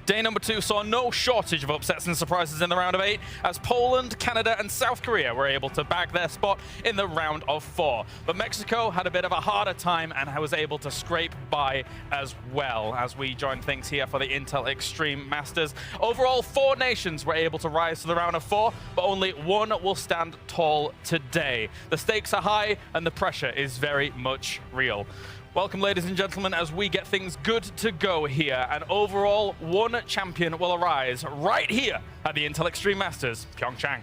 Day number 2 saw no shortage of upsets and surprises in the round of 8 as Poland, Canada and South Korea were able to bag their spot in the round of 4. But Mexico had a bit of a harder time and was able to scrape by as well as we join things here for the Intel Extreme Masters. Overall, 4 nations were able to rise to the round of 4, but only 1 will stand tall today. The stakes are high and the pressure is very much real. Welcome, ladies and gentlemen, as we get things good to go here. And overall, 1 champion will arise right here at the Intel Extreme Masters, PyeongChang.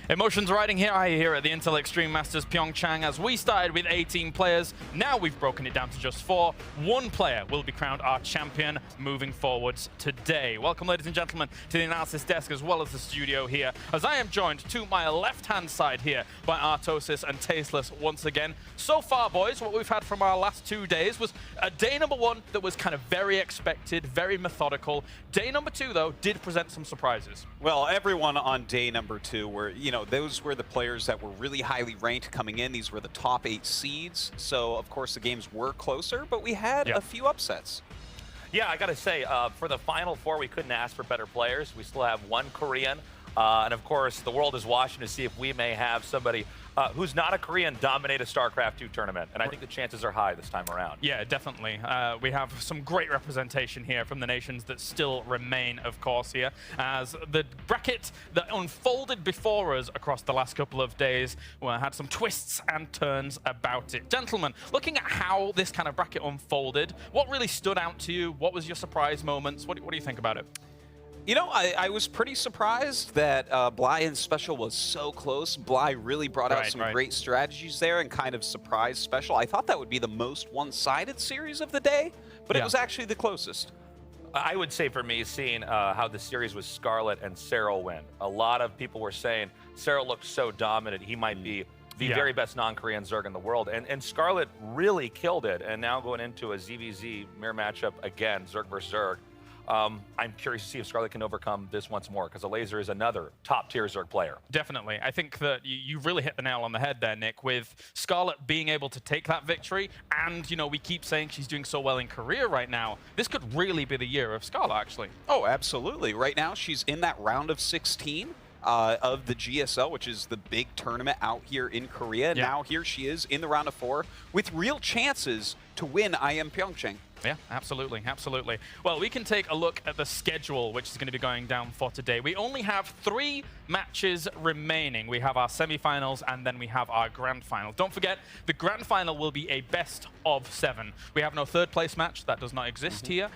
Emotions riding high here at the Intel Extreme Masters PyeongChang as we started with 18 players. Now we've broken it down to just 4. 1 player will be crowned our champion moving forwards today. Welcome, ladies and gentlemen, to the analysis desk as well as the studio here, as I am joined to my left-hand side here by Artosis and Tasteless once again. So far, boys, what we've had from our last 2 days was a day number 1 that was kind of very expected, very methodical. Day number 2, though, did present some surprises. Well, everyone on day number 2 were, those were the players that were really highly ranked coming in. These were the top 8 seeds. So, of course, the games were closer, but we had a few upsets. Yeah, I got to say, for the Final 4, we couldn't ask for better players. We still have 1 Korean. And, of course, the world is watching to see if we may have somebody who's not a Korean dominate a StarCraft 2 tournament. And I think the chances are high this time around. Yeah, definitely. We have some great representation here from the nations that still remain, of course, here, as the bracket that unfolded before us across the last couple of days had some twists and turns about it. Gentlemen, looking at how this kind of bracket unfolded, what really stood out to you? What was your surprise moments? What do you think about it? You know, I was pretty surprised that Bly and Special was so close. Bly really brought out some great strategies there and kind of surprised Special. I thought that would be the most one-sided series of the day, but it was actually the closest. I would say for me, seeing how the series with Scarlett and Serral went, a lot of people were saying Serral looked so dominant, he might be the very best non-Korean Zerg in the world. And Scarlett really killed it. And now going into a ZVZ mirror matchup again, Zerg versus Zerg, I'm curious to see if Scarlett can overcome this once more, because Elazer is another top-tier Zerg player. Definitely. I think that you really hit the nail on the head there, Nick, with Scarlett being able to take that victory. And, you know, we keep saying she's doing so well in Korea right now. This could really be the year of Scarlett, actually. Oh, absolutely. Right now, she's in that round of 16. Of the GSL, which is the big tournament out here in Korea. Yeah. Now here she is in the round of 4 with real chances to win IEM PyeongChang. Yeah, absolutely, absolutely. Well, we can take a look at the schedule, which is going to be going down for today. We only have 3 matches remaining. We have our semifinals, and then we have our grand final. Don't forget, the grand final will be a best of 7. We have no third place match. That does not exist here.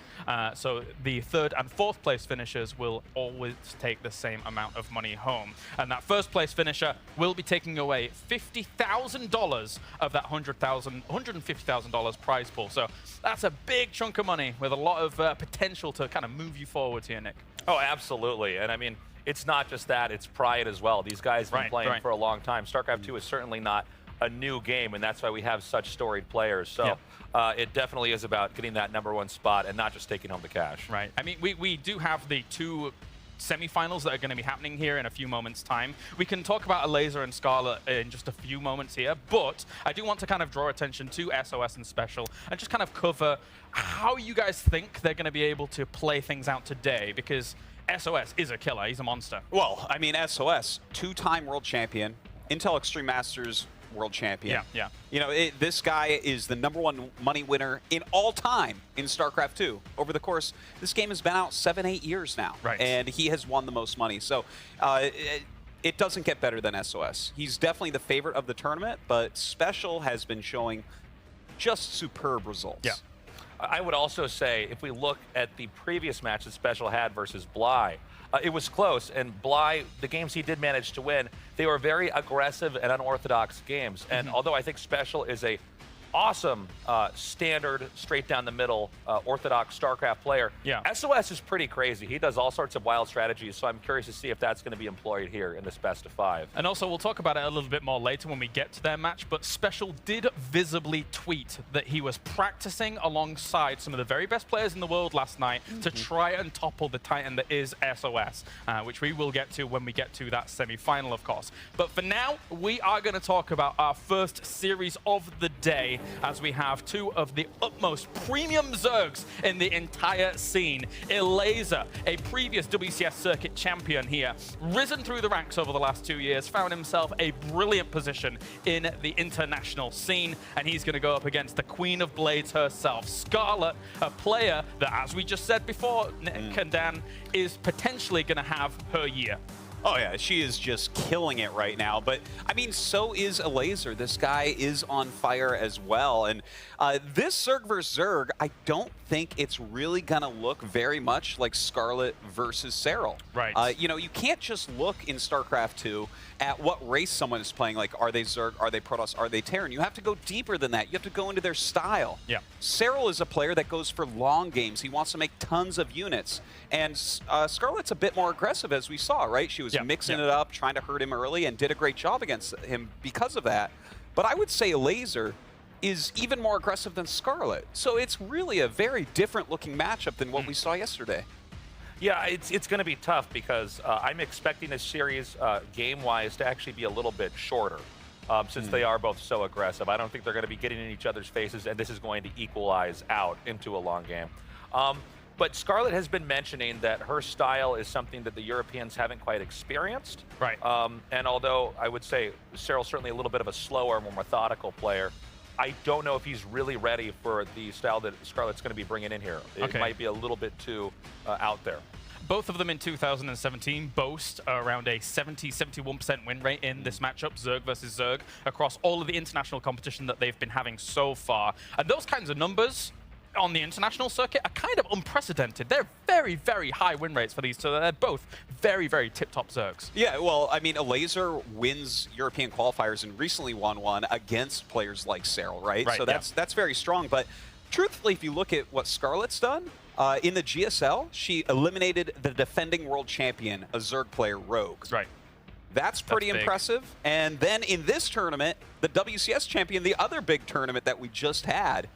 So the third and fourth place finishers will always take the same amount of money home. And that first place finisher will be taking away $50,000 of that $150,000 prize pool. So that's a big chunk of money with a lot of potential to kind of move you forward here, Nick. Oh, absolutely. And I mean, it's not just that, it's pride as well. These guys have been playing for a long time. StarCraft 2 is certainly not a new game, and that's why we have such storied players. So it definitely is about getting that #1 spot and not just taking home the cash. Right. I mean, we do have the 2 semifinals that are going to be happening here in a few moments' time. We can talk about Elazer and Scarlett in just a few moments here, but I do want to kind of draw attention to SOS and Special and just kind of cover how you guys think they're going to be able to play things out today, because SOS is a killer. He's a monster. Well, I mean, SOS, 2-time world champion, Intel Extreme Masters world champion. Yeah. You know, this guy is the #1 money winner in all time in StarCraft 2. Over the course, this game has been out 7-8 years now. Right. And he has won the most money. So it doesn't get better than SOS. He's definitely the favorite of the tournament, but Special has been showing just superb results. Yeah. I would also say, if we look at the previous match that Special had versus Bly, it was close, and Bly, the games he did manage to win, they were very aggressive and unorthodox games. And although I think Special is a awesome standard, straight down the middle, orthodox StarCraft player, SOS is pretty crazy. He does all sorts of wild strategies, so I'm curious to see if that's going to be employed here in this best of 5. And also, we'll talk about it a little bit more later when we get to their match, but Special did visibly tweet that he was practicing alongside some of the very best players in the world last night to try and topple the Titan that is SOS, which we will get to when we get to that semi-final, of course. But for now, we are going to talk about our first series of the day, as we have 2 of the utmost premium Zergs in the entire scene. Elazer, a previous WCS circuit champion here, risen through the ranks over the last 2 years, found himself a brilliant position in the international scene, and he's going to go up against the Queen of Blades herself, Scarlett, a player that, as we just said before, Nick and Dan, is potentially going to have her year. Oh, yeah, she is just killing it right now. But, I mean, so is Elazer. This guy is on fire as well. And this Zerg versus Zerg, I don't think it's really going to look very much like Scarlett versus Serral. Right. You know, you can't just look in StarCraft 2 at what race someone is playing, like are they Zerg, are they Protoss, are they Terran. You have to go deeper than that. You have to go into their style. Yeah. Serral is a player that goes for long games. He wants to make tons of units. And Scarlett's a bit more aggressive, as we saw, right? She was mixing it up, trying to hurt him early, and did a great job against him because of that. But I would say Elazer is even more aggressive than Scarlett. So it's really a very different looking matchup than what we saw yesterday. Yeah, it's going to be tough because I'm expecting this series, game-wise, to actually be a little bit shorter, since they are both so aggressive. I don't think they're going to be getting in each other's faces, and this is going to equalize out into a long game. But Scarlett has been mentioning that her style is something that the Europeans haven't quite experienced. Right. And although I would say Serral's certainly a little bit of a slower, more methodical player, I don't know if he's really ready for the style that Scarlett's going to be bringing in here. It might be a little bit too out there. Both of them in 2017 boast around a 70-71% win rate in this matchup, Zerg versus Zerg, across all of the international competition that they've been having so far. And those kinds of numbers on the international circuit are kind of unprecedented. They're very, very high win rates for these two. They're both very, very tip-top Zergs. Yeah, well, I mean, Elazer wins European qualifiers and recently won one against players like Serral, right? So that's very strong. But truthfully, if you look at what Scarlett's done, in the GSL, she eliminated the defending world champion, a Zerg player, Rogue. Right. That's pretty impressive. And then in this tournament, the WCS champion, the other big tournament that we just had,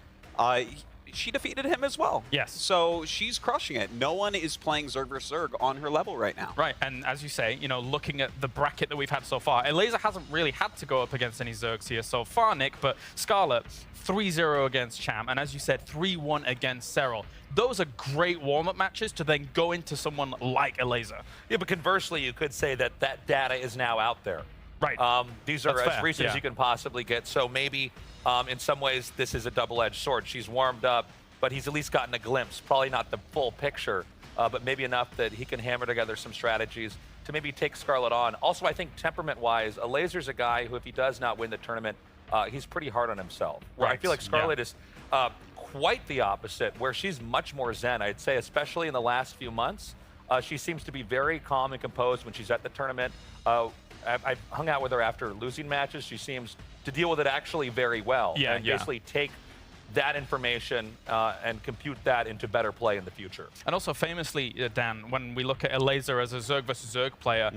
she defeated him as well. Yes. So she's crushing it. No one is playing Zerg vs. Zerg on her level right now. Right, and as you say, you know, looking at the bracket that we've had so far, Elazer hasn't really had to go up against any Zergs here so far, Nick, but Scarlett, 3-0 against Cham, and as you said, 3-1 against Serral. Those are great warm-up matches to then go into someone like Elazer. Yeah, but conversely, you could say that that data is now out there. Right. These are That's as fair, recent yeah. as you can possibly get. So maybe in some ways this is a double-edged sword. She's warmed up, but he's at least gotten a glimpse. Probably not the full picture, but maybe enough that he can hammer together some strategies to maybe take Scarlett on. Also, I think temperament-wise, Elazer's a guy who, if he does not win the tournament, he's pretty hard on himself. Where I feel like Scarlett is quite the opposite, where she's much more zen, I'd say, especially in the last few months. She seems to be very calm and composed when she's at the tournament. I've hung out with her after losing matches. She seems to deal with it actually very well. Yeah, and basically take that information and compute that into better play in the future. And also famously, Dan, when we look at Elazer as a Zerg versus Zerg player,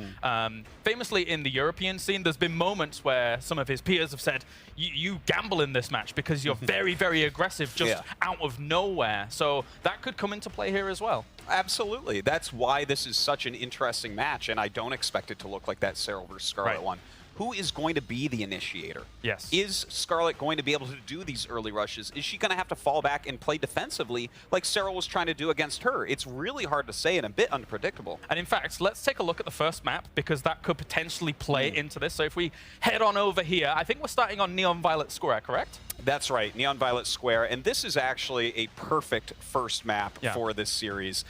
famously in the European scene, there's been moments where some of his peers have said, you gamble in this match because you're very, very aggressive just out of nowhere. So that could come into play here as well. Absolutely. That's why this is such an interesting match, and I don't expect it to look like that Serral versus Scarlett one. Who is going to be the initiator? Yes. Is Scarlett going to be able to do these early rushes? Is she going to have to fall back and play defensively like Serral was trying to do against her? It's really hard to say and a bit unpredictable. And in fact, let's take a look at the first map because that could potentially play into this. So if we head on over here, I think we're starting on Neon Violet Square, correct? That's right, Neon Violet Square, and this is actually a perfect first map for this series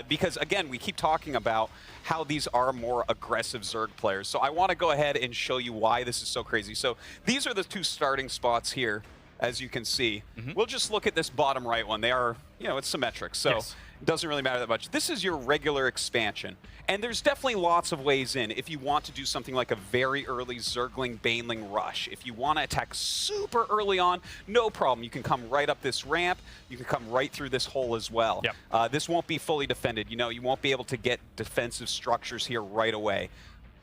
because, again, we keep talking about how these are more aggressive Zerg players. So I want to go ahead and show you why this is so crazy. So these are the two starting spots here, as you can see. We'll just look at this bottom right one. They are, you know, it's symmetric, so it doesn't really matter that much. This is your regular expansion, and there's definitely lots of ways in if you want to do something like a very early Zergling Baneling rush. If you want to attack super early on, no problem. You can come right up this ramp. You can come right through this hole as well. This won't be fully defended. You know, you won't be able to get defensive structures here right away.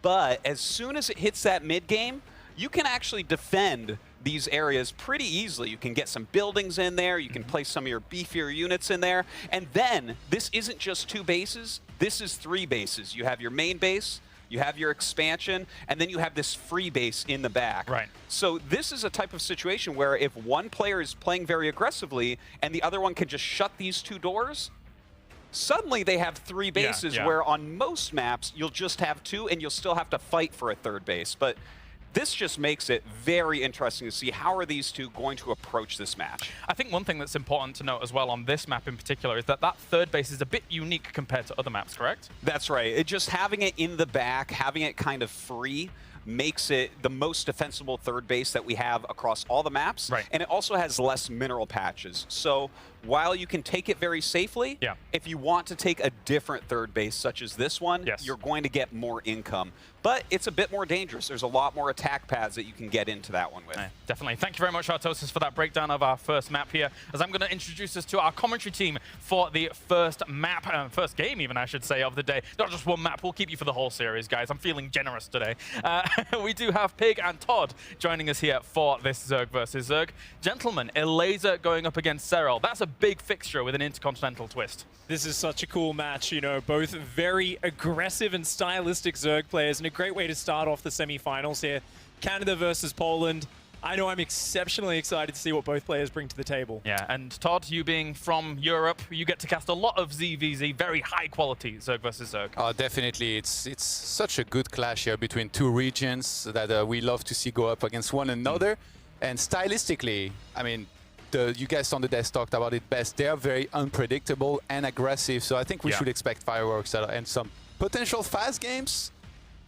But as soon as it hits that mid game, you can actually defend these areas pretty easily. You can get some buildings in there, you can place some of your beefier units in there, and then this isn't just 2 bases, this is 3 bases. You have your main base, you have your expansion, and then you have this free base in the back. Right. So this is a type of situation where if one player is playing very aggressively and the other one can just shut these 2 doors, suddenly they have 3 bases where on most maps you'll just have 2 and you'll still have to fight for a 3rd base. But this just makes it very interesting to see how are these two going to approach this match. I think one thing that's important to note as well on this map in particular is that that 3rd base is a bit unique compared to other maps, correct? That's right. It just having it in the back, having it kind of free, makes it the most defensible 3rd base that we have across all the maps. Right. And it also has less mineral patches. So while you can take it very safely, if you want to take a different 3rd base, such as this one, you're going to get more income. But it's a bit more dangerous. There's a lot more attack paths that you can get into that one with. Definitely. Thank you very much, Artosis, for that breakdown of our first map here. As I'm going to introduce us to our commentary team for the first map, first game even, I should say, of the day. Not just one map. We'll keep you for the whole series, guys. I'm feeling generous today. We do have Pig and Todd joining us here for this Zerg versus Zerg. Gentlemen, Elazer going up against Serral. That's a big fixture with an intercontinental twist. This is such a cool match, you know, both very aggressive and stylistic Zerg players, and a great way to start off the semifinals here. Canada versus Poland. I know I'm exceptionally excited to see what both players bring to the table. Yeah, and Todd, you being from Europe, you get to cast a lot of ZVZ, very high quality Zerg versus Zerg. Oh, definitely. It's such a good clash here between 2 regions that we love to see go up against one another. And stylistically, I mean, you guys on the desk talked about it best. They are very unpredictable and aggressive, so I think we should expect fireworks and some potential fast games.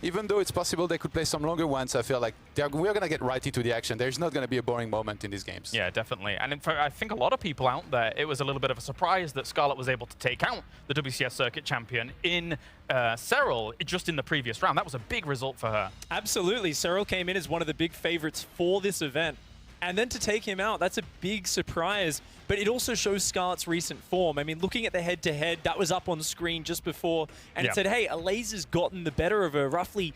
Even though it's possible they could play some longer ones, I feel like we're going to get right into the action. There's not going to be a boring moment in these games. Yeah, definitely. And in fact, I think a lot of people out there, it was a little bit of a surprise that Scarlett was able to take out the WCS Circuit champion in Serral just in the previous round. That was a big result for her. Absolutely. Serral came in as one of the big favorites for this event. And then to take him out, that's a big surprise. But it also shows Scarlett's recent form. I mean, looking at the head-to-head, that was up on screen just before, and it said, hey, Elazer's gotten the better of her roughly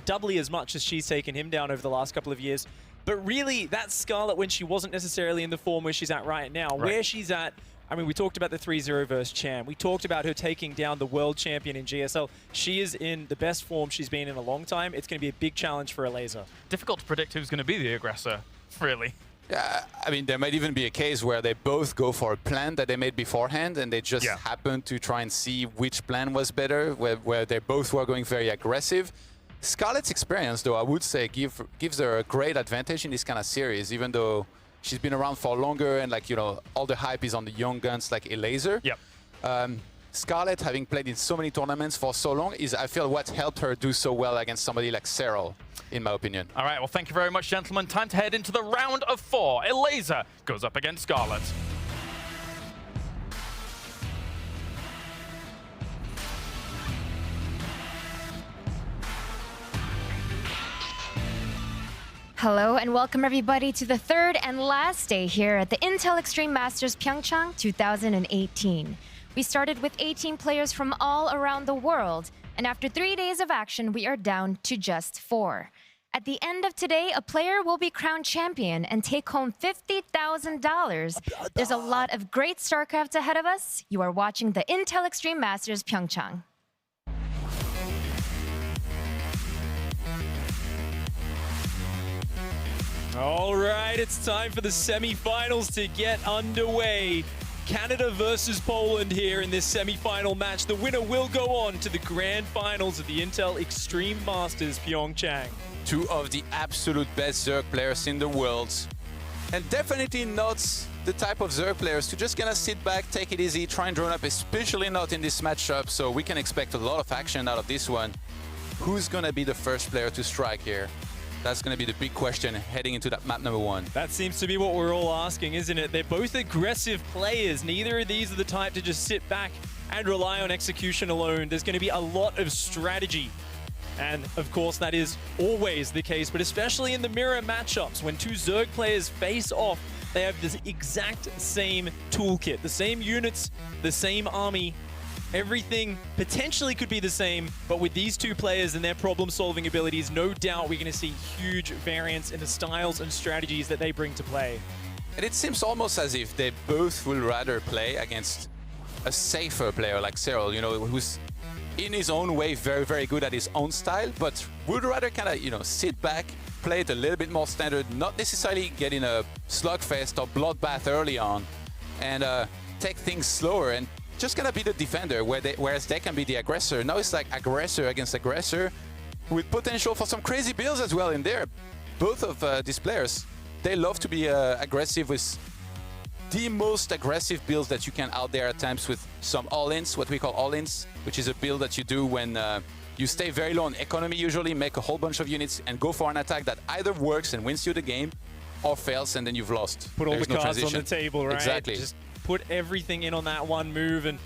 doubly as much as she's taken him down over the last couple of years. But really, that's Scarlett when she wasn't necessarily in the form where she's at right now. Right. Where she's at, I mean, we talked about the 3-0 versus Cham. We talked about her taking down the world champion in GSL. She is in the best form she's been in a long time. It's going to be a big challenge for Elazer. Difficult to predict who's going to be the aggressor, really. Yeah, I mean, there might even be a case where they both go for a plan that they made beforehand, and they just happen to try and see which plan was better, where they both were going very aggressive. Scarlett's experience, though, I would say gives her a great advantage in this kind of series, even though she's been around for longer and, like, you know, all the hype is on the young guns like Elazer. Yep. Scarlett, having played in so many tournaments for so long, is, I feel, what helped her do so well against somebody like Cyril, in my opinion. All right, well, thank you very much, gentlemen. Time to head into the round of 4. Elazer goes up against Scarlett. Hello and welcome everybody to the third and last day here at the Intel Extreme Masters PyeongChang 2018. We started with 18 players from all around the world, and after 3 days of action, we are down to just 4. At the end of today, a player will be crowned champion and take home $50,000. There's a lot of great StarCraft ahead of us. You are watching the Intel Extreme Masters PyeongChang. All right, it's time for the semifinals to get underway. Canada versus Poland here in this semifinal match. The winner will go on to the grand finals of the Intel Extreme Masters PyeongChang. Two of the absolute best Zerg players in the world. And definitely not the type of Zerg players to just gonna sit back, take it easy, try and drone up, especially not in this matchup. So we can expect a lot of action out of this one. Who's gonna be the first player to strike here? That's going to be the big question heading into that map number 1. That seems to be what we're all asking, isn't it? They're both aggressive players. Neither of these are the type to just sit back and rely on execution alone. There's going to be a lot of strategy. And of course, that is always the case, but especially in the mirror matchups, when two Zerg players face off, they have this exact same toolkit, the same units, the same army. Everything potentially could be the same, but with these two players and their problem-solving abilities, no doubt we're going to see huge variance in the styles and strategies that they bring to play. And it seems almost as if they both would rather play against a safer player like Cyril, you know, who's in his own way very, very good at his own style, but would rather kind of, you know, sit back, play it a little bit more standard, not necessarily get in a slugfest or bloodbath early on, and take things slower and just gonna be the defender, whereas they can be the aggressor. Now it's like aggressor against aggressor, with potential for some crazy builds as well in there. Both of these players, they love to be aggressive with the most aggressive builds that you can out there at times, with some all-ins, what we call all-ins, which is a build that you do when you stay very low on economy usually, make a whole bunch of units and go for an attack that either works and wins you the game or fails and then you've lost. Put all the cards on the table, right? Exactly. Just put everything in on that one move, and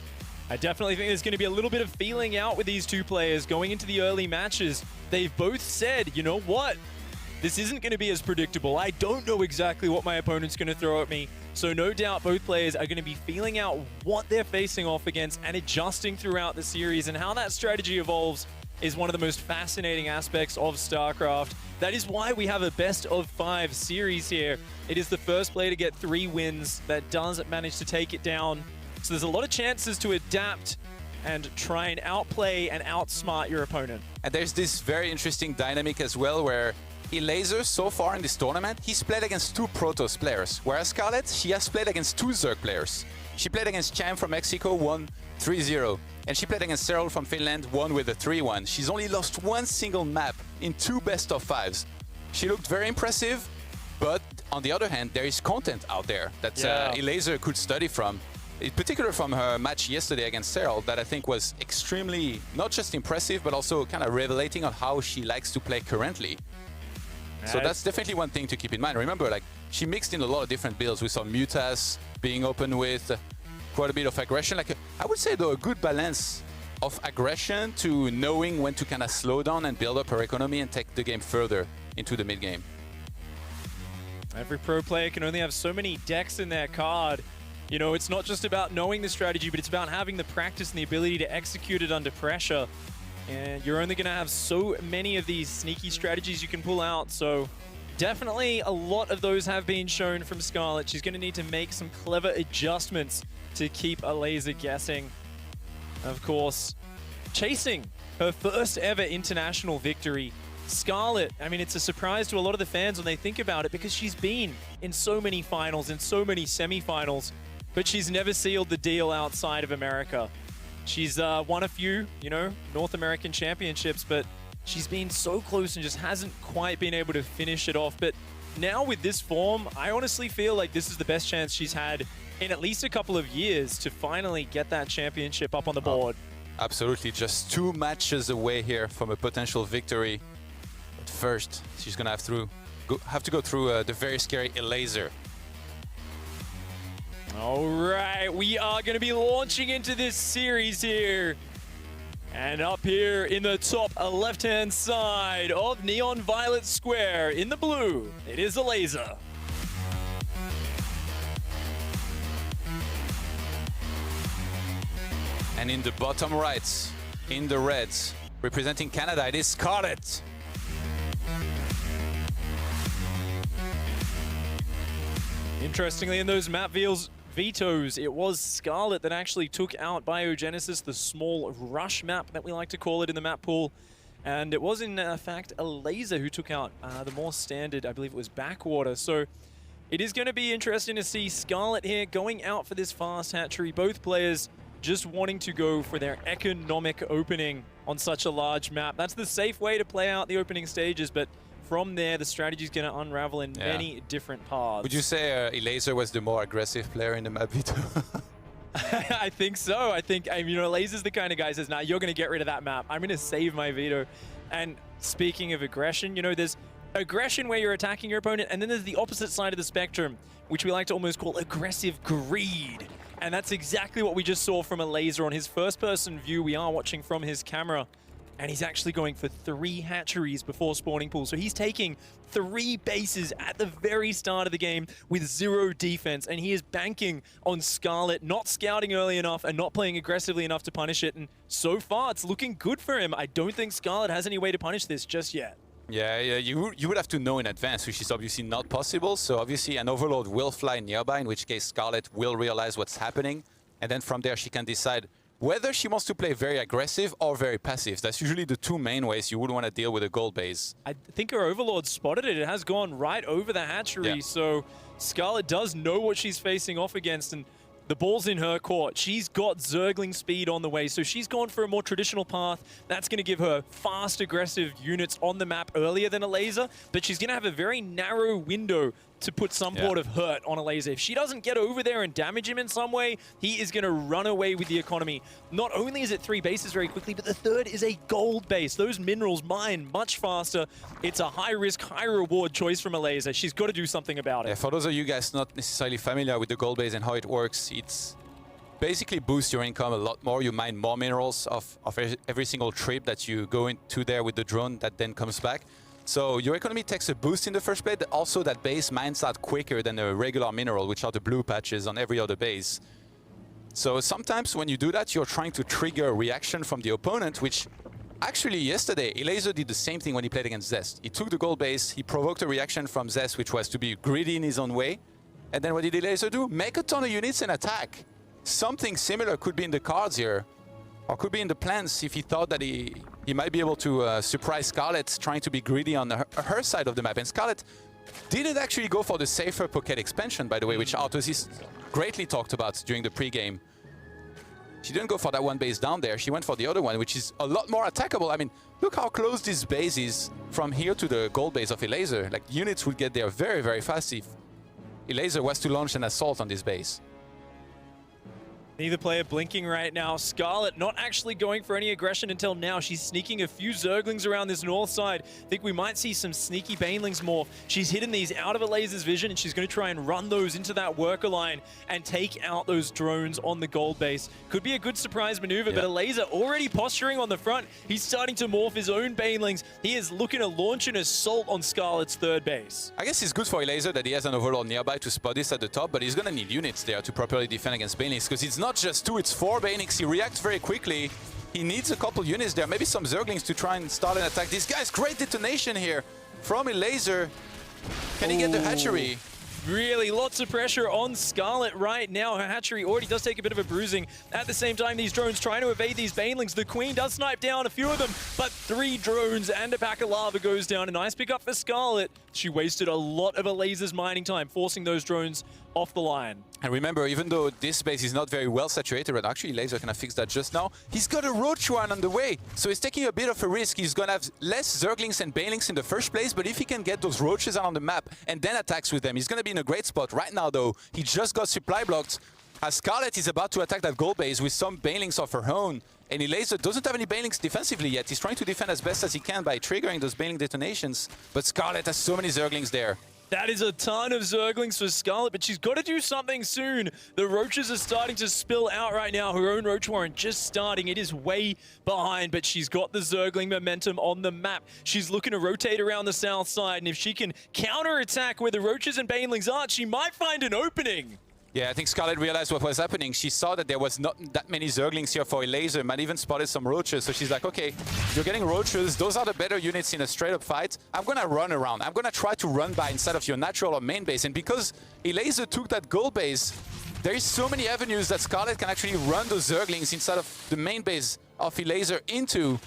I definitely think there's going to be a little bit of feeling out with these two players going into the early matches. They've both said, you know what? This isn't going to be as predictable. I don't know exactly what my opponent's going to throw at me. So no doubt both players are going to be feeling out what they're facing off against and adjusting throughout the series, and how that strategy evolves is one of the most fascinating aspects of StarCraft. That is why we have a best-of-5 series here. It is the first player to get 3 wins that does manage to take it down. So there's a lot of chances to adapt and try and outplay and outsmart your opponent. And there's this very interesting dynamic as well, where Elazer, so far in this tournament, he's played against 2 Protoss players, whereas Scarlett, she has played against 2 Zerg players. She played against Cham from Mexico, won 3-0. And she played against Cyril from Finland, won with a 3-1. She's only lost 1 single map in 2 best-of-5s. She looked very impressive, but on the other hand, there is content out there that Elazer could study from. In particular from her match yesterday against Cyril, that I think was extremely, not just impressive, but also kind of revelating on how she likes to play currently. So that's definitely one thing to keep in mind. Remember, like, she mixed in a lot of different builds with some mutas, being open with quite a bit of aggression. Like, I would say, though, a good balance of aggression to knowing when to kind of slow down and build up her economy and take the game further into the mid-game. Every pro player can only have so many decks in their card. You know, it's not just about knowing the strategy, but it's about having the practice and the ability to execute it under pressure. And you're only going to have so many of these sneaky strategies you can pull out. So definitely a lot of those have been shown from Scarlett. She's going to need to make some clever adjustments to keep Elazer guessing. Of course, chasing her first ever international victory. Scarlett, I mean, it's a surprise to a lot of the fans when they think about it because she's been in so many finals, in so many semifinals, but she's never sealed the deal outside of America. She's won a few, you know, North American championships, but she's been so close and just hasn't quite been able to finish it off. But now with this form, I honestly feel like this is the best chance she's had in at least a couple of years to finally get that championship up on the board. Absolutely, just 2 matches away here from a potential victory. But first, she's gonna have to go through the very scary Elazer. All right, we are going to be launching into this series here. And up here in the top left-hand side of Neon Violet Square, in the blue, it is Elazer. And in the bottom right, in the reds, representing Canada, it is Scarlett. Interestingly, in those map vetoes, it was Scarlett that actually took out Biogenesis, the small rush map that we like to call it in the map pool. And it was in fact Elazer who took out the more standard, I believe it was Backwater. So it is going to be interesting to see Scarlett here going out for this fast hatchery. Both players just wanting to go for their economic opening on such a large map. That's the safe way to play out the opening stages, but from there, the strategy is going to unravel in many different paths. Would you say Elazer was the more aggressive player in the map veto? I think so. I think, you know, Elazer's the kind of guy who says, nah, you're going to get rid of that map. I'm going to save my veto. And speaking of aggression, you know, there's aggression where you're attacking your opponent, and then there's the opposite side of the spectrum, which we like to almost call aggressive greed. And that's exactly what we just saw from Elazer on his first-person view. We are watching from his camera. And he's actually going for 3 hatcheries before spawning pool. So he's taking 3 bases at the very start of the game with 0 defense. And he is banking on Scarlett not scouting early enough and not playing aggressively enough to punish it. And so far, it's looking good for him. I don't think Scarlett has any way to punish this just yet. Yeah, you would have to know in advance, which is obviously not possible. So obviously an overload will fly nearby, in which case Scarlett will realize what's happening. And then from there, she can decide whether she wants to play very aggressive or very passive. That's usually the 2 main ways you would want to deal with a gold base. I think her Overlord spotted it. It has gone right over the hatchery. Yeah. So Scarlett does know what she's facing off against, and the ball's in her court. She's got Zergling speed on the way, so she's gone for a more traditional path. That's going to give her fast, aggressive units on the map earlier than Elazer, but she's going to have a very narrow window to put some sort of hurt on Elazer. If she doesn't get over there and damage him in some way, he is going to run away with the economy. Not only is it 3 bases very quickly, but the third is a gold base. Those minerals mine much faster. It's a high-risk, high-reward choice from Elazer. She's got to do something about it. Yeah, for those of you guys not necessarily familiar with the gold base and how it works, it's basically boosts your income a lot more. You mine more minerals of every single trip that you go into there with the drone that then comes back. So your economy takes a boost in the first place, but also that base mines out quicker than a regular mineral, which are the blue patches on every other base. So sometimes when you do that, you're trying to trigger a reaction from the opponent, which actually yesterday, Elazer did the same thing when he played against Zest. He took the gold base, he provoked a reaction from Zest, which was to be greedy in his own way. And then what did Elazer do? Make a ton of units and attack. Something similar could be in the cards here, or could be in the plans if he thought that he might be able to surprise Scarlett trying to be greedy on her side of the map. And Scarlett didn't actually go for the safer Pocket expansion, by the way, which Artosis greatly talked about during the pregame. She didn't go for that one base down there. She went for the other one, which is a lot more attackable. I mean, look how close this base is from here to the gold base of Elazer. Like, units would get there very, very fast if Elazer was to launch an assault on this base. Neither player blinking right now. Scarlett not actually going for any aggression until now. She's sneaking a few Zerglings around this north side. I think we might see some sneaky Banelings morph. She's hidden these out of Elazer's vision, and she's going to try and run those into that worker line and take out those drones on the gold base. Could be a good surprise maneuver, but Elazer already posturing on the front. He's starting to morph his own Banelings. He is looking to launch an assault on Scarlett's third base. I guess it's good for Elazer that he has an overlord nearby to spot this at the top, but he's going to need units there to properly defend against Banelings, because it's not just 2, it's 4 Banelings. He reacts very quickly. He needs a couple units there, maybe some Zerglings to try and start an attack. This guy's great detonation here from Elazer. Can he get the hatchery? Really, lots of pressure on Scarlett right now. Her hatchery already does take a bit of a bruising. At the same time, these drones trying to evade these Banelings. The Queen does snipe down a few of them, but 3 drones and a pack of lava goes down. A nice pickup for Scarlett. She wasted a lot of Elazer's mining time, forcing those drones off the line. And remember, even though this base is not very well saturated, but actually Elazer can fix that just now, he's got a roach one on the way. So he's taking a bit of a risk. He's going to have less Zerglings and Banelings in the first place, but if he can get those roaches out on the map and then attacks with them, he's going to be in a great spot. Right now, though, he just got supply blocked as Scarlett is about to attack that gold base with some Banelings of her own. And Elazer doesn't have any Banelings defensively yet. He's trying to defend as best as he can by triggering those Baneling detonations. But Scarlett has so many Zerglings there. That is a ton of Zerglings for Scarlett, but she's got to do something soon. The roaches are starting to spill out right now. Her own roach warren just starting. It is way behind, but she's got the Zergling momentum on the map. She's looking to rotate around the south side, and if she can counterattack where the roaches and Banelings aren't, she might find an opening. Yeah, I think Scarlett realized what was happening. She saw that there was not that many Zerglings here for Elazer, might even spotted some roaches. So she's like, okay, you're getting roaches. Those are the better units in a straight-up fight. I'm going to run around. I'm going to try to run by instead of your natural or main base. And because Elazer took that gold base, there is so many avenues that Scarlett can actually run those Zerglings instead of the main base of Elazer into.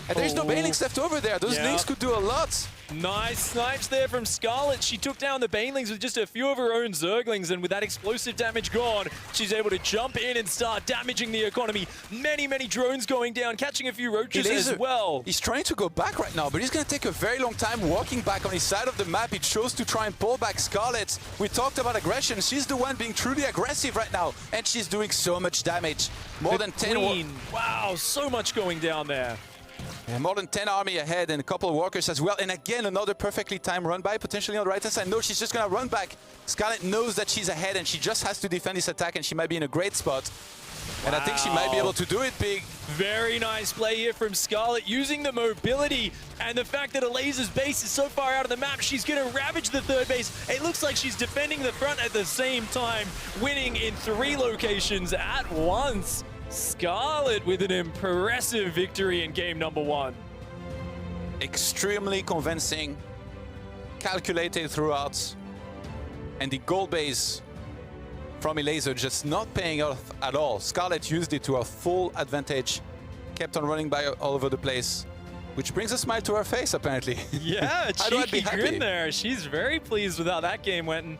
And there's no Banelings left over there. Those links could do a lot. Nice snipes there from Scarlett. She took down the Banelings with just a few of her own Zerglings, and with that explosive damage gone, she's able to jump in and start damaging the economy. Many, many drones going down, catching a few roaches as well. He's trying to go back right now, but he's going to take a very long time walking back on his side of the map. He chose to try and pull back Scarlett. We talked about aggression. She's the one being truly aggressive right now, and she's doing so much damage. More than 10. Wow, so much going down there. Yeah, more than 10 army ahead and a couple of workers as well. And again, another perfectly timed run by, potentially on the right-hand side. No, she's just going to run back. Scarlett knows that she's ahead and she just has to defend this attack, and she might be in a great spot. And I think she might be able to do it big. Very nice play here from Scarlett, using the mobility and the fact that Elazer's base is so far out of the map. She's going to ravage the third base. It looks like she's defending the front at the same time, winning in 3 locations at once. Scarlett with an impressive victory in game number 1. Extremely convincing, calculated throughout, and the gold base from Elazer just not paying off at all. Scarlett used it to her full advantage, kept on running by all over the place, which brings a smile to her face, apparently. Yeah, a cheeky grin there. She's very pleased with how that game went. And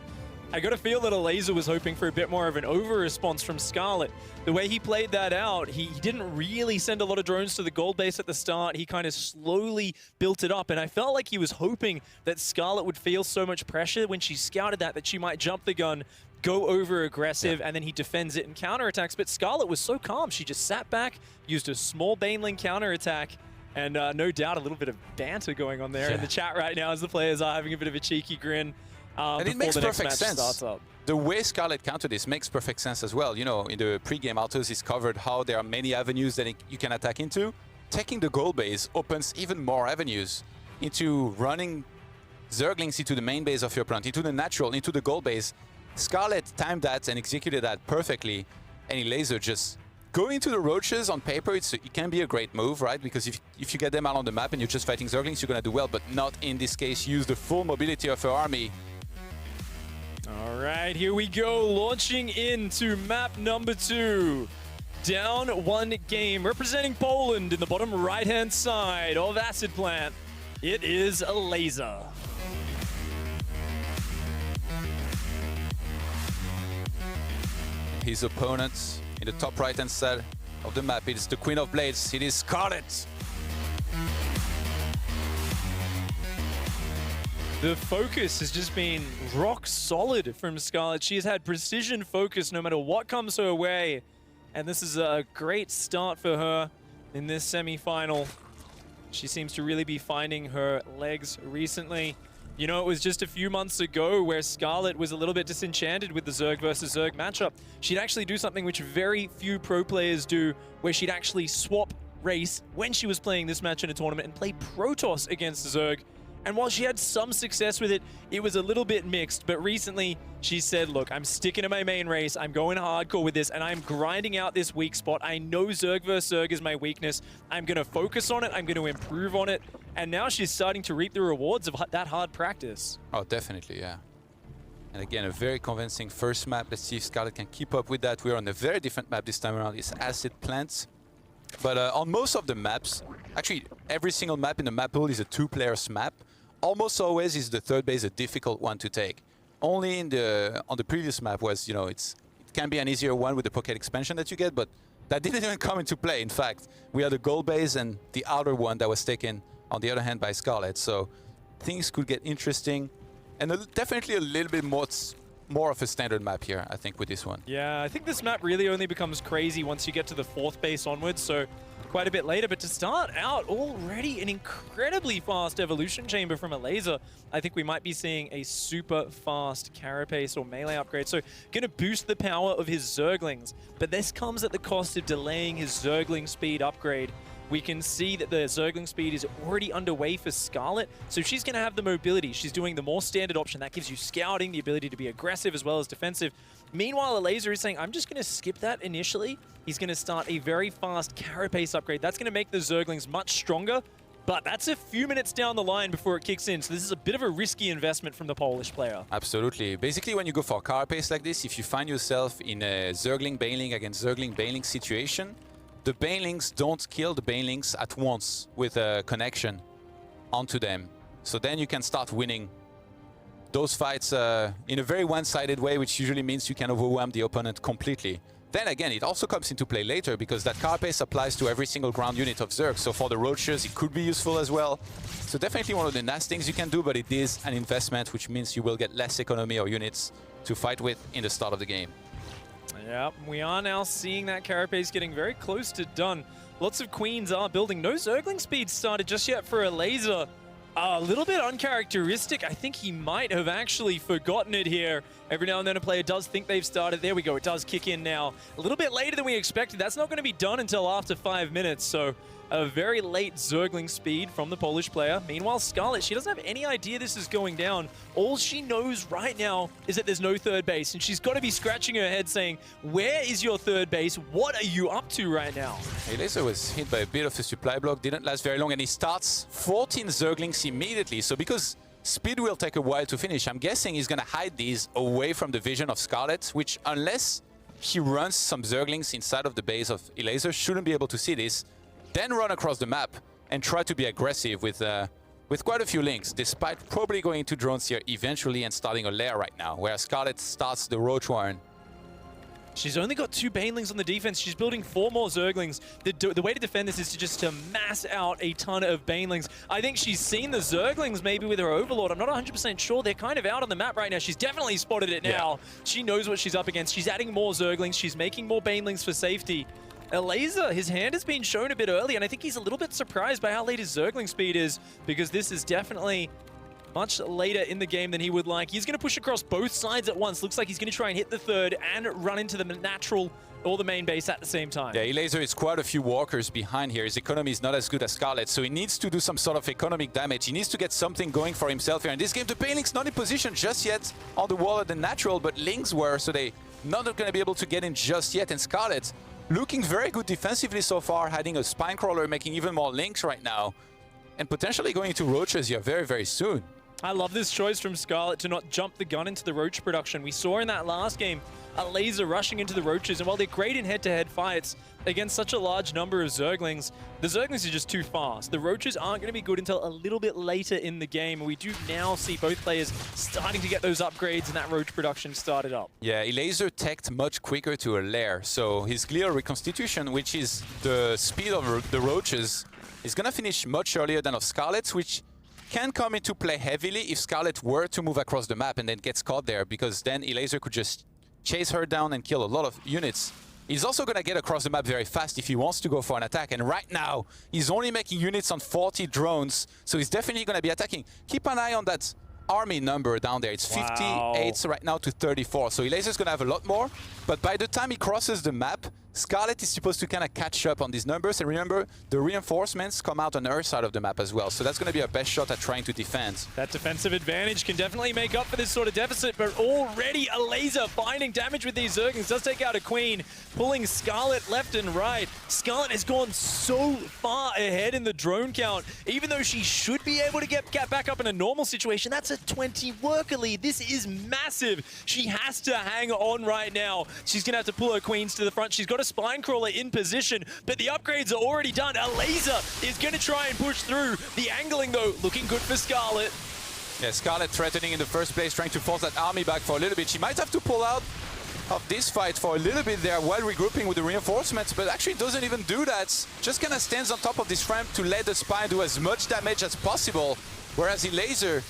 I got to feel that Elazer was hoping for a bit more of an over-response from Scarlett. The way he played that out, he didn't really send a lot of drones to the gold base at the start. He kind of slowly built it up, and I felt like he was hoping that Scarlett would feel so much pressure when she scouted that she might jump the gun, go over-aggressive, and then he defends it and counterattacks. But Scarlett was so calm. She just sat back, used a small Baneling counterattack, and no doubt a little bit of banter going on there in the chat right now as the players are having a bit of a cheeky grin. And it makes perfect sense. The way Scarlett countered this makes perfect sense as well. You know, in the pre-game autos, it's covered how there are many avenues that you can attack into. Taking the gold base opens even more avenues into running Zerglings into the main base of your opponent, into the natural, into the gold base. Scarlett timed that and executed that perfectly, and Elazer just going into the roaches on paper, it can be a great move, right? Because if you get them out on the map and you're just fighting Zerglings, you're going to do well, but not in this case. Use the full mobility of her army. All right, here we go, launching into map number 2. Down 1 game, representing Poland in the bottom right-hand side of Acid Plant. It is Elazer. His opponent in the top right-hand side of the map, it is the Queen of Blades, it is Scarlett. The focus has just been rock solid from Scarlett. She has had precision focus no matter what comes her way. And this is a great start for her in this semi-final. She seems to really be finding her legs recently. You know, it was just a few months ago where Scarlett was a little bit disenchanted with the Zerg versus Zerg matchup. She'd actually do something which very few pro players do, where she'd actually swap race when she was playing this match in a tournament and play Protoss against Zerg. And while she had some success with it, it was a little bit mixed. But recently, she said, look, I'm sticking to my main race. I'm going hardcore with this, and I'm grinding out this weak spot. I know Zerg versus Zerg is my weakness. I'm going to focus on it. I'm going to improve on it. And now she's starting to reap the rewards of that hard practice. Oh, definitely, yeah. And again, a very convincing first map. Let's see if Scarlett can keep up with that. We're on a very different map this time around. It's Acid Plants. But on most of the maps, actually every single map in the map pool is a two-players map. Almost always is the third base a difficult one to take. Only on the previous map was, you know, it can be an easier one with the pocket expansion that you get, but that didn't even come into play. In fact, we had a gold base and the outer one that was taken on the other hand by Scarlett. So things could get interesting, and definitely a little bit more of a standard map here, I think, with this one. Yeah, I think this map really only becomes crazy once you get to the fourth base onwards, so quite a bit later. But to start out, already an incredibly fast evolution chamber from Elazer. I think we might be seeing a super fast carapace or melee upgrade, so gonna boost the power of his Zerglings. But this comes at the cost of delaying his Zergling speed upgrade. We can see that the Zergling speed is already underway for Scarlett, so she's going to have the mobility. She's doing the more standard option. That gives you scouting, the ability to be aggressive as well as defensive. Meanwhile, Elazer is saying, I'm just going to skip that initially. He's going to start a very fast carapace upgrade. That's going to make the Zerglings much stronger, but that's a few minutes down the line before it kicks in, so this is a bit of a risky investment from the Polish player. Absolutely. Basically, when you go for a carapace like this, if you find yourself in a Zergling Baneling against Zergling Baneling situation, the Banelings don't kill the Banelings at once with a connection onto them. So then you can start winning those fights in a very one-sided way, which usually means you can overwhelm the opponent completely. Then again, it also comes into play later because that carapace applies to every single ground unit of Zerg. So for the Roaches, it could be useful as well. So definitely one of the nice things you can do, but it is an investment, which means you will get less economy or units to fight with in the start of the game. Yeah, we are now seeing that carapace getting very close to done. Lots of queens are building. No Zergling speed started just yet for Elazer. A little bit uncharacteristic. I think he might have actually forgotten it here. Every now and then a player does think they've started. There we go. It does kick in now. A little bit later than we expected. That's not going to be done until after 5 minutes. So a very late Zergling speed from the Polish player. Meanwhile, Scarlett, she doesn't have any idea this is going down. All she knows right now is that there's no third base, and she's got to be scratching her head saying, where is your third base? What are you up to right now? Elazer was hit by a bit of a supply block, didn't last very long, and he starts 14 Zerglings immediately. So because speed will take a while to finish, I'm guessing he's going to hide these away from the vision of Scarlett, which unless he runs some Zerglings inside of the base of Elazer, shouldn't be able to see this. Then run across the map and try to be aggressive with quite a few links, despite probably going into drones here eventually and starting a lair right now, where Scarlett starts the Roach Warren. She's only got 2 Banelings on the defense. She's building 4 more Zerglings. The way to defend this is to mass out a ton of Banelings. I think she's seen the Zerglings maybe with her Overlord. I'm not 100% sure. They're kind of out on the map right now. She's definitely spotted it now. Yeah. She knows what she's up against. She's adding more Zerglings. She's making more Banelings for safety. Elazer, his hand has been shown a bit early, and I think he's a little bit surprised by how late his Zergling speed is, because this is definitely much later in the game than he would like. He's going to push across both sides at once. Looks like he's going to try and hit the third and run into the natural or the main base at the same time. Yeah, Elazer is quite a few walkers behind here. His economy is not as good as Scarlett, so he needs to do some sort of economic damage. He needs to get something going for himself here. In this game, the Baneling's not in position just yet on the wall at the natural, but Lings were, so they're not going to be able to get in just yet. And Scarlett, looking very good defensively so far, hiding a Spine Crawler, making even more links right now, and potentially going to Roaches here very, very soon. I love this choice from Scarlett to not jump the gun into the Roach production. We saw in that last game Elazer rushing into the Roaches, and while they're great in head-to-head fights against such a large number of Zerglings, the Zerglings are just too fast. The Roaches aren't going to be good until a little bit later in the game, and we do now see both players starting to get those upgrades and that Roach production started up. Yeah, Elazer teched much quicker to a lair, so his Glial Reconstitution, which is the speed of the Roaches, is going to finish much earlier than of Scarlett's, which can come into play heavily if Scarlett were to move across the map and then gets caught there, because then Elazer could just chase her down and kill a lot of units. He's also going to get across the map very fast if he wants to go for an attack. And right now, he's only making units on 40 drones, so he's definitely going to be attacking. Keep an eye on that army number down there. It's 58 right now to 34. So Elazer's going to have a lot more. But by the time he crosses the map, Scarlett is supposed to kind of catch up on these numbers. And remember, the reinforcements come out on her side of the map as well. So that's going to be our best shot at trying to defend. That defensive advantage can definitely make up for this sort of deficit, but already Elazer finding damage with these Zerglings. Does take out a Queen, pulling Scarlett left and right. Scarlett has gone so far ahead in the drone count. Even though she should be able to get back up in a normal situation, that's a 20 worker lead. This is massive. She has to hang on right now. She's going to have to pull her Queens to the front. She's got a Spine Crawler in position, but the upgrades are already done. Elazer is going to try and push through. The angling, though, looking good for Scarlett. Yeah, Scarlett threatening in the first place, trying to force that army back for a little bit. She might have to pull out of this fight for a little bit there while regrouping with the reinforcements, but actually doesn't even do that. Just kind of stands on top of this ramp to let the Spine do as much damage as possible, whereas Elazer,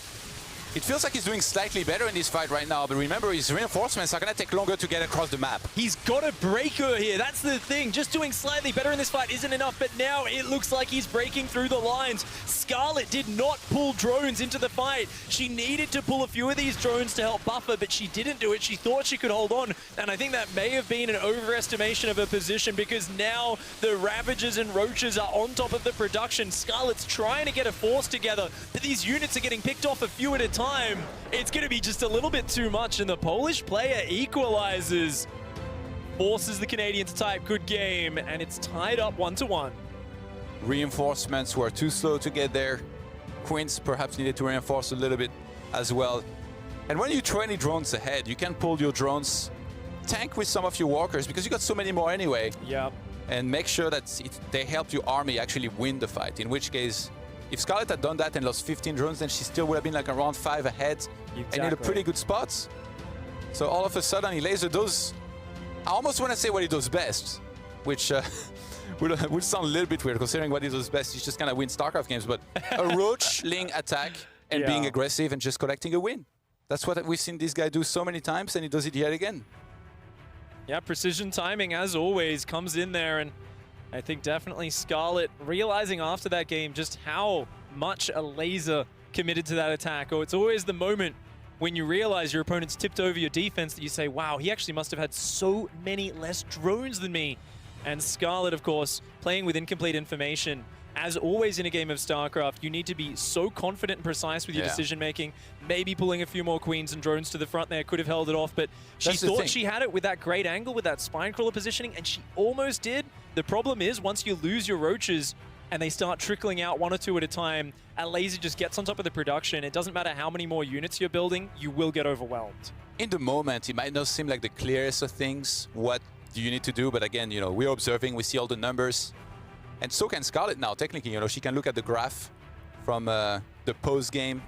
it feels like he's doing slightly better in this fight right now, but remember, his reinforcements are going to take longer to get across the map. He's got to break her here. That's the thing. Just doing slightly better in this fight isn't enough, but now it looks like he's breaking through the lines. Scarlett did not pull drones into the fight. She needed to pull a few of these drones to help buffer, but she didn't do it. She thought she could hold on, and I think that may have been an overestimation of her position, because now the Ravagers and Roaches are on top of the production. Scarlett's trying to get a force together, but these units are getting picked off a few at a time. It's going to be just a little bit too much, and the Polish player equalizes. Forces the Canadian to type good game, and it's tied up 1-1. Reinforcements were too slow to get there. Queens perhaps needed to reinforce a little bit as well. And when you 20 drones ahead, you can pull your drones, tank with some of your walkers, because you got so many more anyway. Yep. And make sure that they help your army actually win the fight, in which case, if Scarlett had done that and lost 15 drones, then she still would have been like around 5 ahead and in a pretty good spot. So all of a sudden, Elazer does, I almost want to say what he does best, which would sound a little bit weird considering what he does best. He's just kind of win StarCraft games, but a roachling attack and being aggressive and just collecting a win. That's what we've seen this guy do so many times, and he does it yet again. Yeah, precision timing, as always, comes in there, and I think definitely Scarlett realizing after that game just how much Elazer committed to that attack. Oh, it's always the moment when you realize your opponent's tipped over your defense that you say, wow, he actually must have had so many less drones than me. And Scarlett, of course, playing with incomplete information. As always in a game of StarCraft, you need to be so confident and precise with your decision-making. Maybe pulling a few more Queens and drones to the front there could have held it off, but she thought she had it with that great angle, with that Spine Crawler positioning, and she almost did. The problem is, once you lose your Roaches and they start trickling out 1 or 2 at a time, Elazer just gets on top of the production. It doesn't matter how many more units you're building, you will get overwhelmed. In the moment, it might not seem like the clearest of things, what do you need to do, but again, you know, we're observing, we see all the numbers. And so can Scarlett now, technically, you know, she can look at the graph from the post-game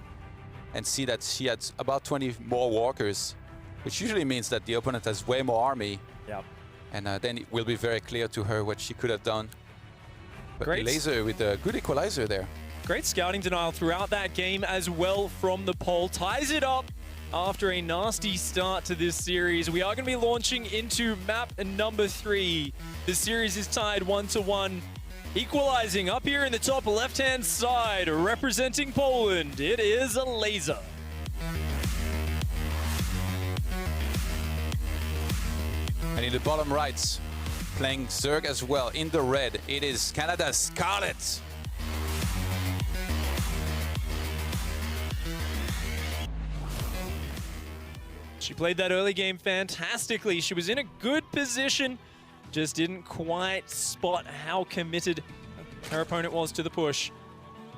and see that she had about 20 more walkers, which usually means that the opponent has way more army. Yep. And then it will be very clear to her what she could have done. But Great. Elazer with a good equalizer there. Great scouting denial throughout that game as well from the pole. Ties it up after a nasty start to this series. We are going to be launching into map number 3. The series is tied 1-1. Equalizing up here in the top left-hand side, representing Poland, it is Elazer. And in the bottom right, playing Zerg as well, in the red, it is Canada's Scarlett. She played that early game fantastically. She was in a good position, just didn't quite spot how committed her opponent was to the push.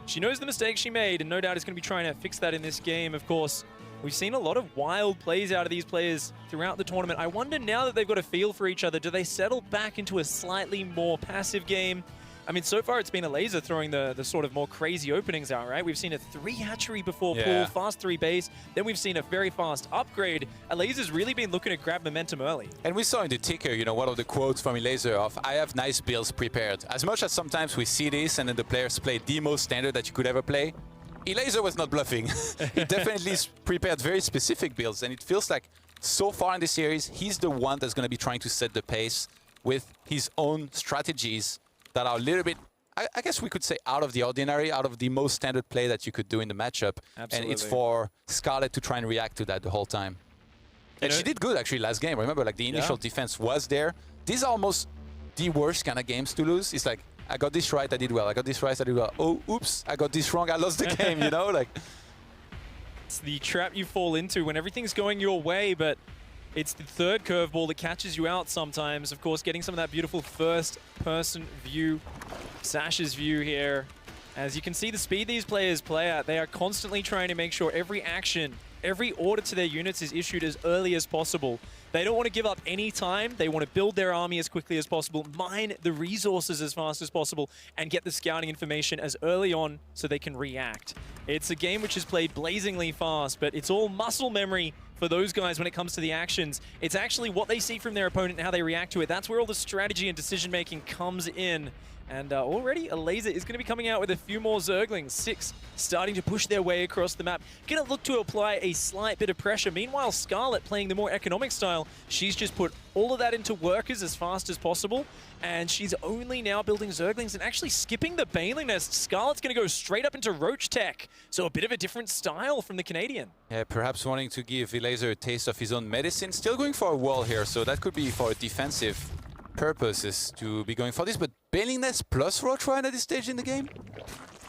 She knows the mistake she made, and no doubt is going to be trying to fix that in this game. Of course, we've seen a lot of wild plays out of these players throughout the tournament. I wonder, now that they've got a feel for each other, do they settle back into a slightly more passive game? I mean, so far it's been Elazer throwing the sort of more crazy openings out, right? We've seen a 3 hatchery before pool, fast 3 base, then we've seen a very fast upgrade. Elazer's really been looking to grab momentum early. And we saw in the ticker, you know, one of the quotes from Elazer of, I have nice builds prepared. As much as sometimes we see this and then the players play the most standard that you could ever play, Elazer was not bluffing. He definitely prepared very specific builds, and it feels like so far in the series, he's the one that's going to be trying to set the pace with his own strategies that are a little bit, I guess we could say, out of the ordinary, out of the most standard play that you could do in the matchup. Absolutely. And it's for Scarlett to try and react to that the whole time. And she did good, actually, last game. Remember, like, the initial defense was there. These are almost the worst kind of games to lose. It's like, I got this right, I did well. I got this right, I did well. Oh, oops, I got this wrong, I lost the game, you know? Like, it's the trap you fall into when everything's going your way, but it's the third curveball that catches you out sometimes. Of course, getting some of that beautiful first-person view, Sash's view here. As you can see the speed these players play at, they are constantly trying to make sure every action, every order to their units is issued as early as possible. They don't want to give up any time. They want to build their army as quickly as possible, mine the resources as fast as possible, and get the scouting information as early on so they can react. It's a game which is played blazingly fast, but it's all muscle memory for those guys when it comes to the actions. It's actually what they see from their opponent and how they react to it. That's where all the strategy and decision-making comes in. And already Elazer is going to be coming out with a few more Zerglings. 6 starting to push their way across the map. Going to look to apply a slight bit of pressure. Meanwhile, Scarlett playing the more economic style. She's just put all of that into workers as fast as possible. And she's only now building Zerglings and actually skipping the Baneling Nest. Scarlett's going to go straight up into Roach Tech. So a bit of a different style from the Canadian. yeah, perhaps wanting to give Elazer a taste of his own medicine. Still going for a wall here, so that could be for a defensive purposes to be going for this, but Baneling Nest plus Roach Rhine at this stage in the game?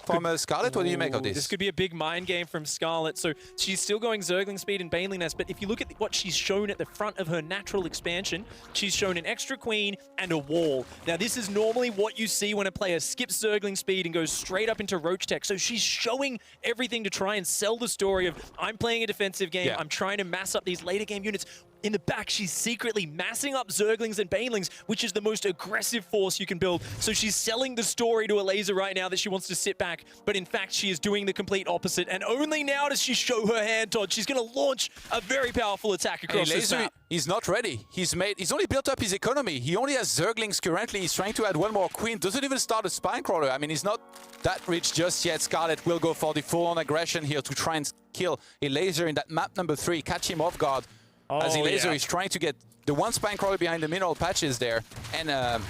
From Scarlett, what do you make of this? This could be a big mind game from Scarlett. So she's still going Zergling speed and Baneling Nest, but if you look at what she's shown at the front of her natural expansion, she's shown an extra queen and a wall. Now this is normally what you see when a player skips Zergling speed and goes straight up into Roach Tech. So she's showing everything to try and sell the story of, I'm playing a defensive game, I'm trying to mass up these later game units. In the back, she's secretly massing up Zerglings and Banelings, which is the most aggressive force you can build. So she's selling the story to Elazer right now that she wants to sit back, but in fact, she is doing the complete opposite. And only now does she show her hand, Todd. She's going to launch a very powerful attack across this map. He's not ready. He's only built up his economy. He only has Zerglings currently. He's trying to add one more queen. Doesn't even start a spine crawler. I mean, he's not that rich just yet. Scarlett will go for the full-on aggression here to try and kill Elazer in that map number 3, catch him off guard. As Elazer is trying to get the one spine crawler behind the mineral patches there, and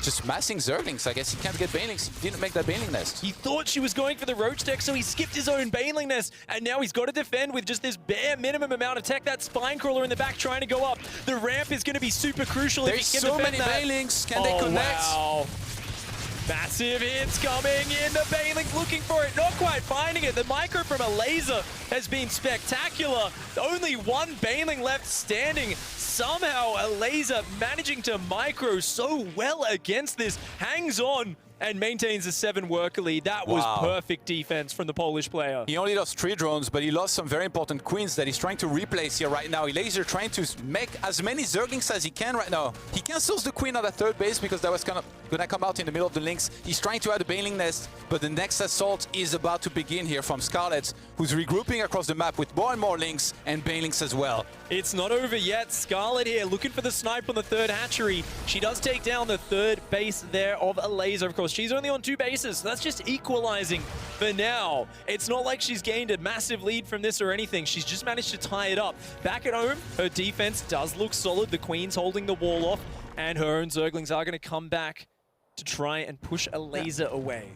just massing Zerglings. I guess he can't get Banelings. He didn't make that Baneling Nest. He thought she was going for the Roach Tech, so he skipped his own Baneling Nest, and now he's got to defend with just this bare minimum amount of tech. That spine crawler in the back trying to go up. The ramp is going to be super crucial if he can defend that. There's so many Banelings. Can they connect? Wow. Massive hits coming in. The Baneling looking for it, not quite finding it. The micro from Elazer has been spectacular. Only one Baneling left standing. Somehow Elazer managing to micro so well against this, hangs on and maintains a 7 worker lead. That was perfect defense from the Polish player. He only lost 3 drones, but he lost some very important queens that he's trying to replace here right now. Elazer trying to make as many Zerglings as he can right now. He cancels the queen on the 3rd base because that was gonna come out in the middle of the links. He's trying to add a Baneling Nest, but the next assault is about to begin here from Scarlett, who's regrouping across the map with more and more links and Banelings as well. It's not over yet. Scarlett here looking for the snipe on the 3rd hatchery. She does take down the 3rd base there of Elazer. Of course, she's only on 2 bases, so that's just equalizing for now. It's not like she's gained a massive lead from this or anything. She's just managed to tie it up. Back at home, her defense does look solid. The Queen's holding the wall off, and her own Zerglings are going to come back to try and push Elazer away.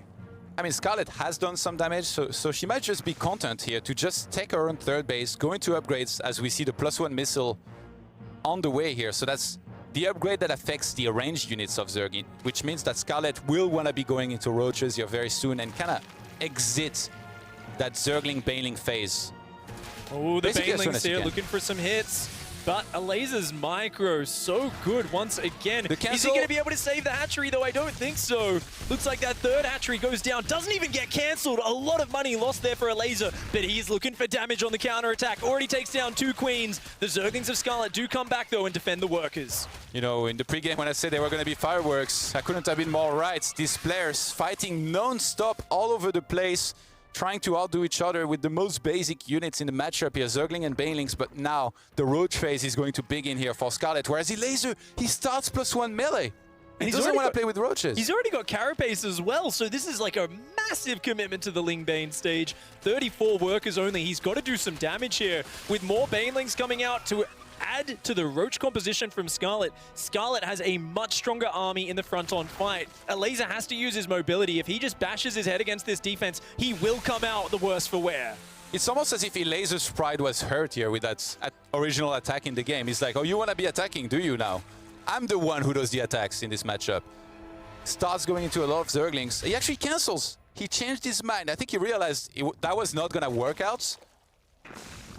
I mean, Scarlett has done some damage, so she might just be content here to just take her own 3rd base, go into upgrades as we see the +1 missile on the way here. So that's the upgrade that affects the ranged units of Zerg, which means that Scarlett will want to be going into Roaches here very soon and kind of exit that Zergling Baneling phase. Oh, the Banelings here looking for some hits. But Elazer's micro so good once again. Is he going to be able to save the hatchery, though? I don't think so. Looks like that 3rd hatchery goes down. Doesn't even get cancelled. A lot of money lost there for Elazer, but he's looking for damage on the counter-attack. Already takes down 2 queens. The Zerglings of Scarlett do come back, though, and defend the workers. You know, in the pregame when I said they were going to be fireworks, I couldn't have been more right. These players fighting non-stop all over the place, trying to outdo each other with the most basic units in the matchup here, Zergling and Banelings, but now the Roach phase is going to begin here for Scarlett, whereas Elazer, he starts +1 melee. He he's doesn't already want to got- play with roaches. He's already got Carapace as well, so this is like a massive commitment to the Ling Bane stage. 34 workers only. He's got to do some damage here with more Banelings coming out to add to the Roach composition from Scarlett. Scarlett has a much stronger army in the front-on fight. Elazer has to use his mobility. If he just bashes his head against this defense, he will come out the worse for wear. It's almost as if Elazer's pride was hurt here with that original attack in the game. He's like, oh, you want to be attacking, do you now? I'm the one who does the attacks in this matchup. Starts going into a lot of Zerglings. He actually cancels. He changed his mind. I think he realized that was not going to work out.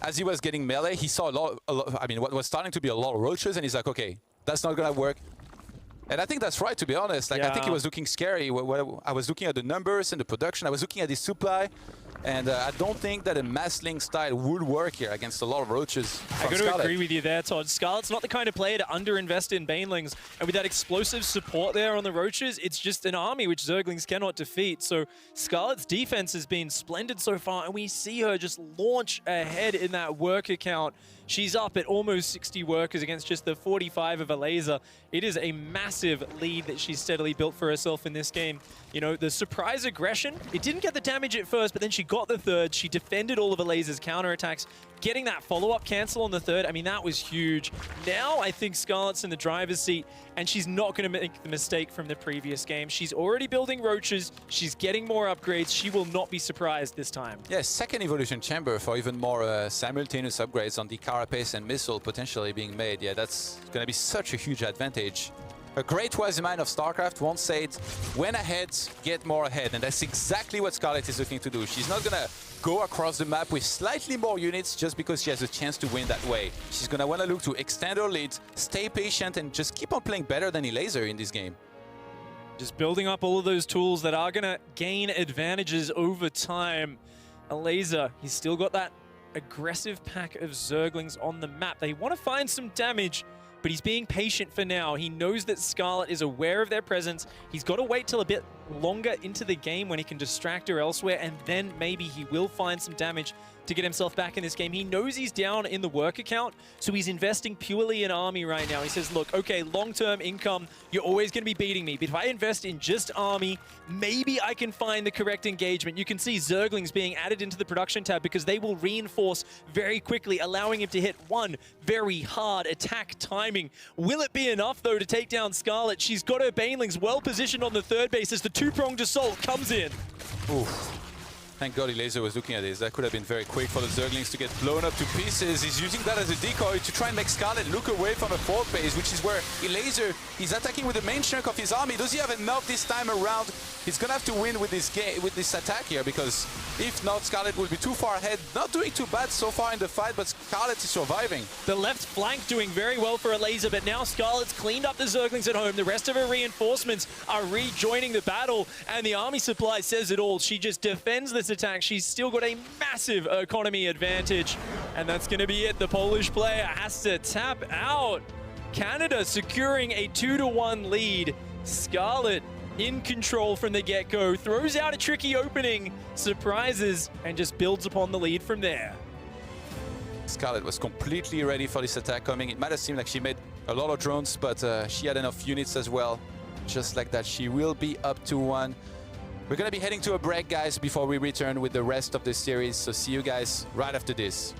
As he was getting melee, he saw a lot, I mean, what was starting to be a lot of roaches, and he's like, okay, that's not going to work. And I think that's right, to be honest. Like, I think he was looking scary. I was looking at the numbers and the production. I was looking at his supply. And I don't think that a Massling style would work here against a lot of roaches from I got to Scarlett. agree with you there, Todd. Scarlett's not the kind of player to underinvest in Banelings, and with that explosive support there on the Roaches, it's just an army which Zerglings cannot defeat. So Scarlett's defense has been splendid so far, and we see her just launch ahead in that worker count. She's up at almost 60 workers against just the 45 of Elazer. It is a massive lead that she's steadily built for herself in this game. You know, the surprise aggression, it didn't get the damage at first, but then she got the third. She defended all of Elazer's counterattacks. Getting that follow-up cancel on the third, I mean, that was huge. Now I think Scarlett's in the driver's seat, and she's not going to make the mistake from the previous game. She's already building roaches. She's getting more upgrades. She will not be surprised this time. Yeah, second evolution chamber for even more simultaneous upgrades on the carapace and missile potentially being made. Yeah, that's going to be such a huge advantage. A great wise mind of StarCraft once said, when ahead, get more ahead. And that's exactly what Scarlett is looking to do. She's not going to go across the map with slightly more units just because she has a chance to win that way. She's going to want to look to extend her lead, stay patient, and just keep on playing better than Elazer in this game. Just building up all of those tools that are going to gain advantages over time. Elazer, he's still got that aggressive pack of Zerglings on the map. They want to find some damage, but he's being patient for now. He knows that Scarlett is aware of their presence. He's got to wait till a bit longer into the game when he can distract her elsewhere, and then maybe he will find some damage to get himself back in this game. He knows he's down in the work account, so he's investing purely in army right now. He says, look, okay, long-term income, you're always going to be beating me, but if I invest in just army, maybe I can find the correct engagement. You can see Zerglings being added into the production tab because they will reinforce very quickly, allowing him to hit one very hard attack timing. Will it be enough, though, to take down Scarlett? She's got her Banelings well positioned on the third base as the two-pronged assault comes in. Oof. Thank God Elazer was looking at this. That could have been very quick for the Zerglings to get blown up to pieces. He's using that as a decoy to try and make Scarlett look away from a fourth base, which is where Elazer is attacking with the main chunk of his army. Does he have enough this time around? He's gonna have to win with this game, with this attack here, because if not, Scarlett will be too far ahead. Not doing too bad so far in the fight, but Scarlett is surviving. The left flank doing very well for Elazer, but now Scarlett's cleaned up the Zerglings at home. The rest of her reinforcements are rejoining the battle, and the army supply says it all. She just defends this attack. She's still got a massive economy advantage, and that's going to be it. The Polish player has to tap out. Canada securing a 2-1 lead. Scarlett in control from the get-go, throws out a tricky opening, surprises, and just builds upon the lead from there. Scarlett was completely ready for this attack coming. It might have seemed like she made a lot of drones, but she had enough units as well. Just like that, she will be up to 1. We're going to be heading to a break, guys, before we return with the rest of the series. So see you guys right after this.